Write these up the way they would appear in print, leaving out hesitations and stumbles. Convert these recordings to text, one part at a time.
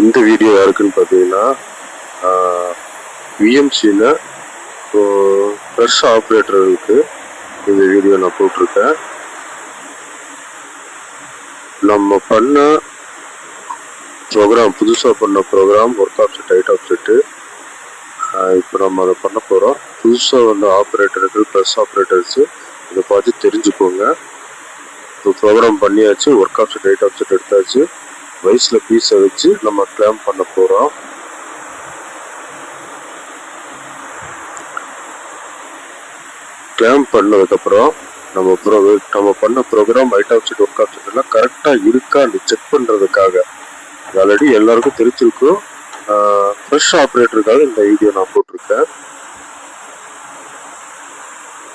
இந்த வீடியோ யாருக்குன்னு பார்த்தீங்கன்னா விஎம்சியில் ஃப்ரெஷ் ஆப்ரேட்டர்களுக்கு இந்த வீடியோ நான் போட்டிருக்கேன். நம்ம பண்ண ப்ரோக்ராம், புதுசாக பண்ண program work offset, right offset. இப்போ நம்ம அதை பண்ண போகிறோம். புதுசாக வந்த ஆப்ரேட்டர்கள், ப்ளஸ் ஆப்ரேட்டர்ஸு இதை பார்த்து தெரிஞ்சுக்கோங்க. இப்போ ப்ரோக்ராம் பண்ணியாச்சு, work offset, right offset எடுத்தாச்சு. வயசில் பீஸை வச்சு நம்ம கிளைம் பண்ண போகிறோம். கிளைம் பண்ணதுக்கப்புறம் நம்ம பண்ண program right offset, work offset எல்லாம் கரெக்டாக இருக்கான்னு செக் பண்ணுறதுக்காக, ஆல்ரெடி எல்லாருக்கும் தெரிஞ்சிருக்கும். ஃப்ரெஷ் ஆப்ரேட்டருக்காக இந்த வீடியோ நான் போட்டிருக்கேன்.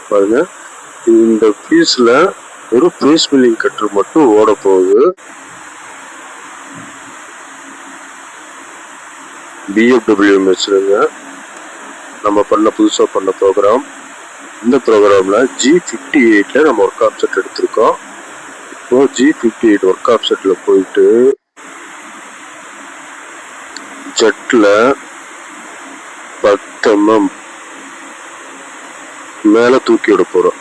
பாருங்க, இந்த பீஸில் ஒரு ப்ளேஸ் மில்லிங் கட்டர் மட்டும் ஓட போகுது. பிஎஃப்டபிள்யூஎம்எஸ்ங்க நம்ம புதுசாக பண்ண ப்ரோக்ராம். இந்த ப்ரோக்ராமில் G58 நம்ம ஒர்க் ஆஃப் செட் எடுத்திருக்கோம். இப்போ G58 ஒர்க் ஆஃப் செட்டில் போயிட்டு ஜெட்டில் 10 mm மேலே தூக்கி விட போகிறோம்.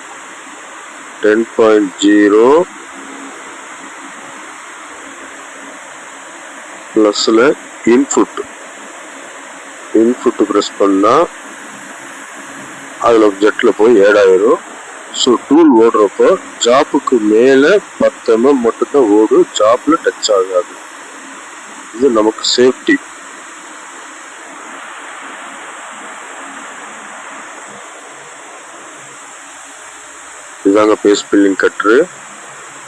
10.0 ப்ளஸில் இன்புட் ப்ரெஸ் பண்ணால் அதில் ஜெட்டில் போய் ஏடாயிரும். ஸோ டூல் ஓடுறப்போ ஜாப்புக்கு மேலே 10 mm மட்டும்தான் ஓடும், ஜாப்பில் டச் ஆகாது. இது நமக்கு சேஃப்டி. இதாங்க பேஸ் பில்லிங் கட்ரு.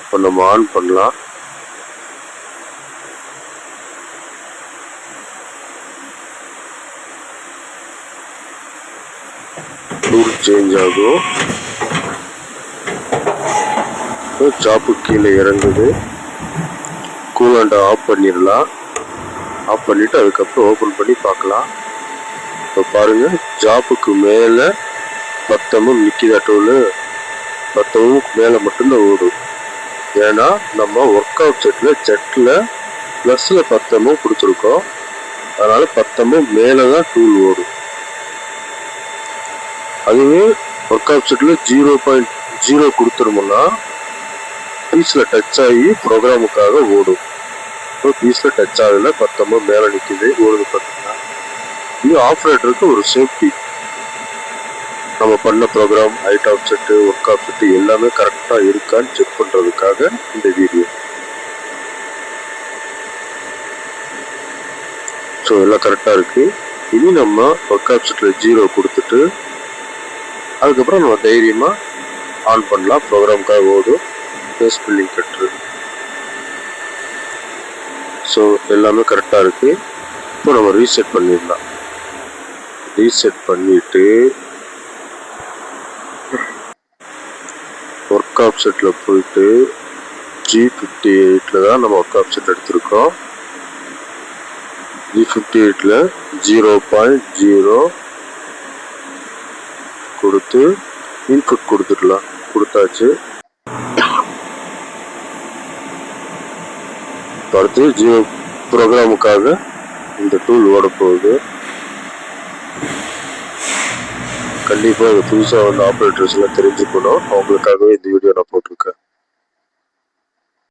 இப்போ நம்ம ஆன் பண்ணலாம். டூல் சேஞ்ச் ஆகும். ஜாப்பு கீழே இறங்குது. கூலண்ட ஆஃப் பண்ணிடலாம். ஆஃப் பண்ணிட்டு அதுக்கப்புறம் ஓப்பன் பண்ணி பார்க்கலாம். இப்போ பாருங்க, ஜாப்புக்கு மேலே 10 mm நிற்கிதா டூலு. 10 mm மேலே மட்டும்தான் ஓடும். ஏன்னா நம்ம ஒர்க் ஆஃப் ஜெட்டில் ப்ளஸில் 10 mm கொடுத்துருக்கோம். அதனால 10 mm மேலே தான் டூல் ஓடும். அதுவே ஒர்க் ஆஃப் செட்டில் 0.0 கொடுத்துருமோன்னா பீஸில் டச் ஆகி ப்ரோக்ராமுக்காக ஓடும். இப்போ பீஸில் டச் ஆகல, 10 mm மேலே நிற்கிது, ஓடுது. பார்த்தீங்கன்னா இது ஆப்ரேட்டருக்கு ஒரு சேஃப்டி. நம்ம பண்ண program right offset, work offset எல்லாமே கரெக்டாக இருக்கான்னு செக் பண்ணுறதுக்காக இந்த வீடியோ. ஸோ எல்லாம் கரெக்டாக இருக்குது. இனி நம்ம ஒர்க் ஆஃப் செட்டில் 0 கொடுத்துட்டு அதுக்கப்புறம் நம்ம தைரியமாக ஆன் பண்ணலாம். ப்ரோக்ராமுக்காக ஓடும். Base billing cutter. ஸோ எல்லாமே கரெக்டாக இருக்குது. இப்போ நம்ம ரீசெட் பண்ணிடலாம். ரீசெட் பண்ணிவிட்டு ஒர்க் ஆஃப் செட்டில் போயிட்டு G58 தான் நம்ம ஒர்க் ஆஃப் செட் எடுத்திருக்கோம். G58 0.0 கொடுத்து இன்புட் கொடுத்துடலாம். கொடுத்தாச்சு. அடுத்து 0 ப்ரோக்ராமுக்காக இந்த டூல் ஓட போகுது. கண்டிப்பாக இது புதுசாக வந்து ஆப்ரேட்டர்ஸ் எல்லாம் தெரிஞ்சுக்கணும். அவங்களுக்காகவே இந்த வீடியோ நான் போட்டிருக்கேன்.